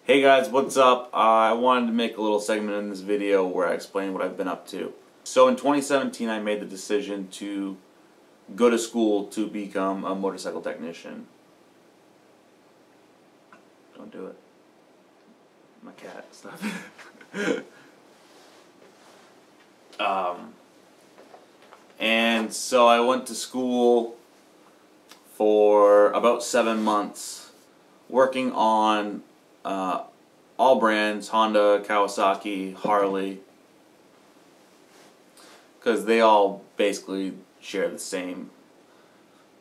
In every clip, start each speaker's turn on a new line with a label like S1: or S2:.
S1: Hey guys, what's up? I wanted to make a little segment in this video where I explain what I've been up to. So in 2017 I made the decision to go to school to become a motorcycle technician. Don't do it. My cat, stop it. And so I went to school for about 7 months working on all brands, Honda, Kawasaki, Harley, because they all basically share the same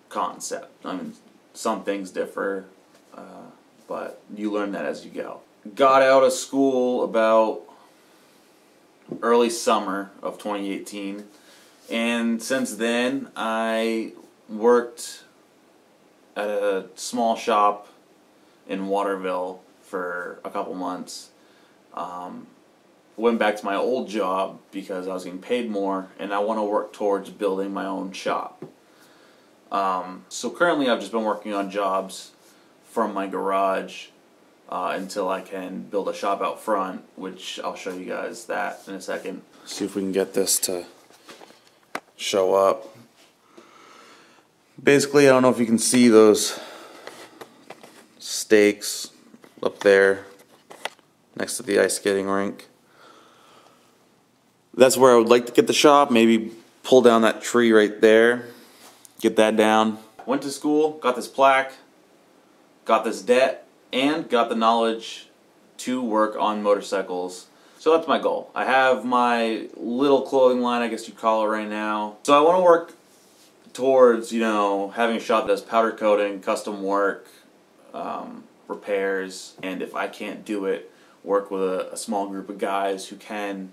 S1: concept. I mean, some things differ, but you learn that as you go. Got out of school about early summer of 2018, and since then I worked at a small shop in Waterville for a couple months. Went back to my old job because I was getting paid more and I want to work towards building my own shop. So currently I've just been working on jobs from my garage until I can build a shop out front, which I'll show you guys that in a second. See if we can get this to show up. Basically, I don't know if you can see those stakes up there next to the ice skating rink. That's where I would like to get the shop. Maybe pull down that tree right there, get that down. Went to school, got this plaque, got this debt, and got the knowledge to work on motorcycles. So that's my goal. I have my little clothing line, I guess you'd call it right now. So I want to work towards, you know, having a shop that does powder coating, custom work, repairs, and if I can't do it, work with a small group of guys who can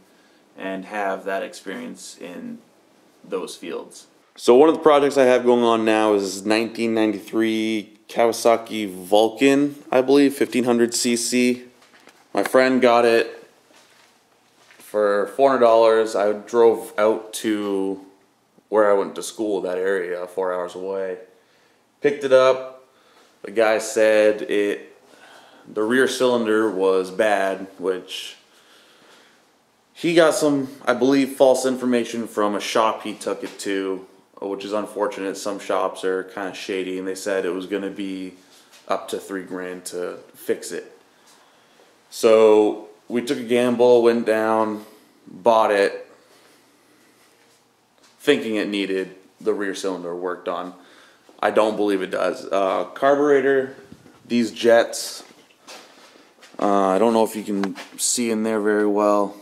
S1: and have that experience in those fields. So one of the projects I have going on now is 1993 Kawasaki Vulcan, I believe, 1500cc. My friend got it for $400. I drove out to where I went to school, that area, 4 hours away. Picked it up. The guy said the rear cylinder was bad, which he got some, I believe, false information from a shop he took it to, which is unfortunate. Some shops are kind of shady, and they said it was going to be up to $3 grand to fix it. So we took a gamble, went down, bought it, thinking it needed the rear cylinder worked on. I don't believe it does. Carburetor, these jets, I don't know if you can see in there very well.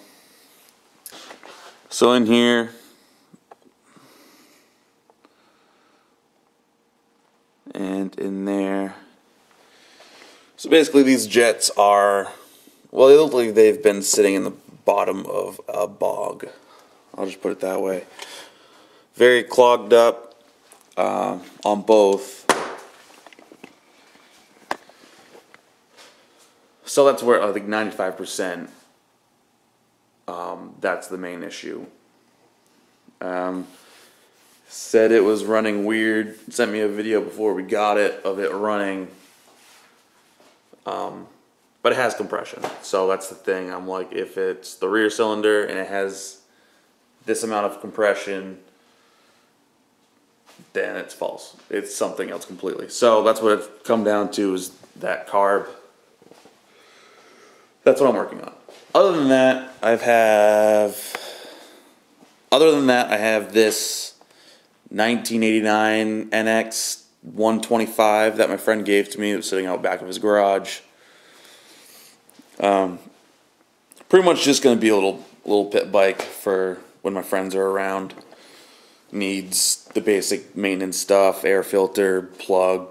S1: So in here, and in there. So basically these jets are, well, they look like they've been sitting in the bottom of a bog. I'll just put it that way. Very clogged up on both. So that's where I think 95%, that's the main issue. Said it was running weird. Sent me a video before we got it of it running. But it has compression. So that's the thing. I'm like, if it's the rear cylinder and it has this amount of compression, then it's false. It's something else completely. So that's what it's come down to, is that carb. That's what I'm working on. Other than that, I have this 1989 NX 125 that my friend gave to me. It was sitting out back of his garage. Pretty much just going to be a little pit bike for when my friends are around. Needs the basic maintenance stuff: air filter, plug,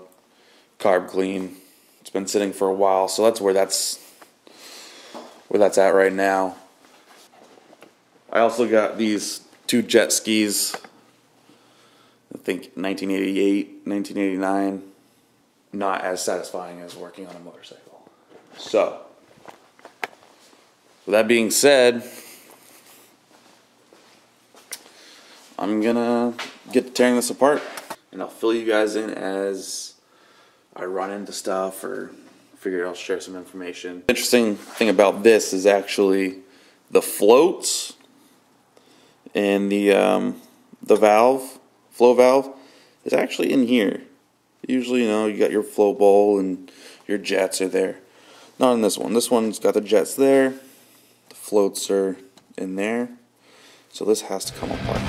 S1: carb clean. It's been sitting for a while, so that's where that's at right now. I also got these two jet skis, I think 1988, 1989. Not as satisfying as working on a motorcycle. So, with that being said, I'm gonna get to tearing this apart, and I'll fill you guys in as I run into stuff or figured I'll share some information. Interesting thing about this is actually the floats and the flow valve is actually in here. Usually, you got your flow bowl and your jets are there. Not in this one. This one's got the jets there. The floats are in there. So this has to come apart.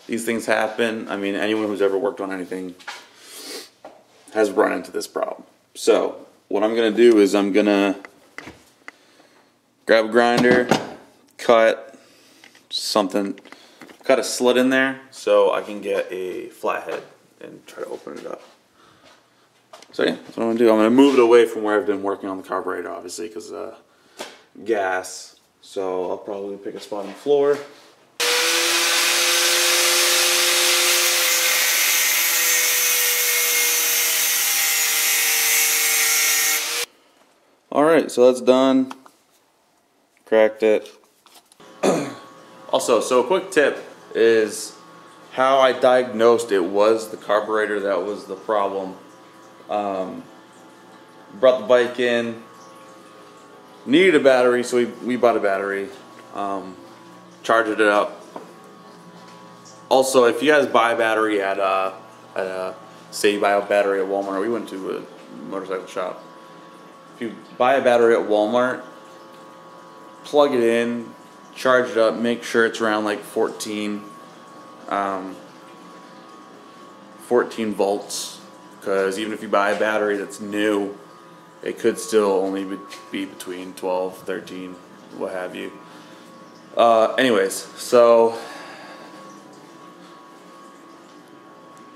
S1: These things happen. I mean, anyone who's ever worked on anything has run into this problem. So what I'm gonna do is I'm gonna grab a grinder, cut a slit in there so I can get a flathead and try to open it up. So yeah, that's what I'm gonna do. I'm gonna move it away from where I've been working on the carburetor, obviously, because gas. So I'll probably pick a spot on the floor. Alright, so that's done. Cracked it. Also, so a quick tip is how I diagnosed it was the carburetor that was the problem. Brought the bike in, needed a battery, so we bought a battery, charged it up. Also, if you guys buy a battery say you buy a battery at Walmart, we went to a motorcycle shop. If you buy a battery at Walmart, plug it in, charge it up, make sure it's around like 14 volts, because even if you buy a battery that's new, it could still only be between 12, 13, what have you. Anyways, so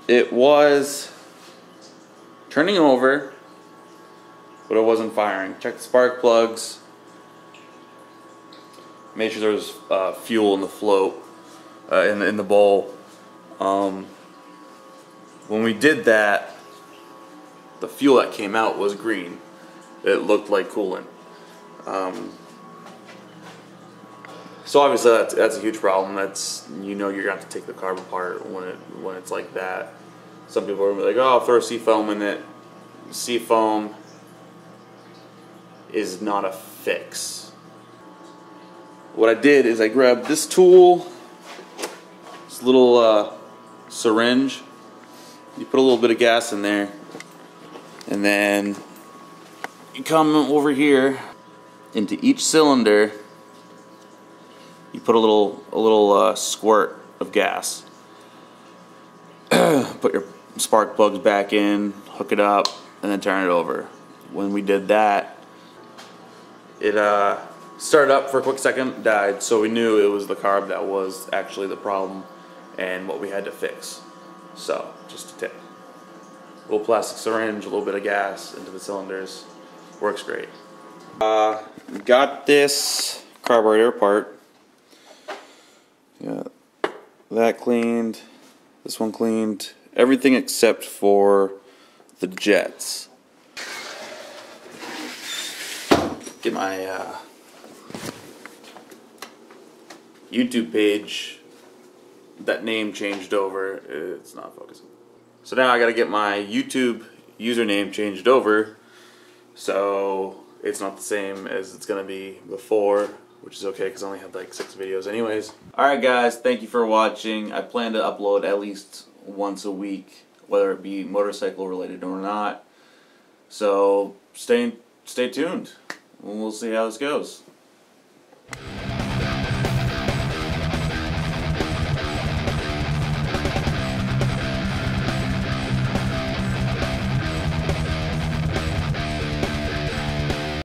S1: it was turning over, but it wasn't firing. Check the spark plugs. Made sure there was fuel in the float, in the bowl. When we did that, the fuel that came out was green. It looked like coolant. So obviously that's a huge problem. That's, you're gonna have to take the carb apart when it's like that. Some people are gonna be like, oh, I'll throw seafoam in it. Seafoam is not a fix. What I did is I grabbed this tool, this little syringe. You put a little bit of gas in there, and then you come over here into each cylinder. You put a little squirt of gas. Put your spark plugs back in, hook it up, and then turn it over. When we did that, it started up for a quick second, died, so we knew it was the carb that was actually the problem and what we had to fix. So, just a tip. A little plastic syringe, a little bit of gas into the cylinders. Works great. Got this carburetor apart. Got that cleaned, this one cleaned, everything except for the jets. Get my YouTube page, that name changed over. It's not focusing. So now I gotta get my YouTube username changed over so it's not the same as it's gonna be before, which is okay because I only have like 6 videos anyways. Alright guys, thank you for watching. I plan to upload at least once a week, whether it be motorcycle related or not. So stay tuned. We'll see how this goes.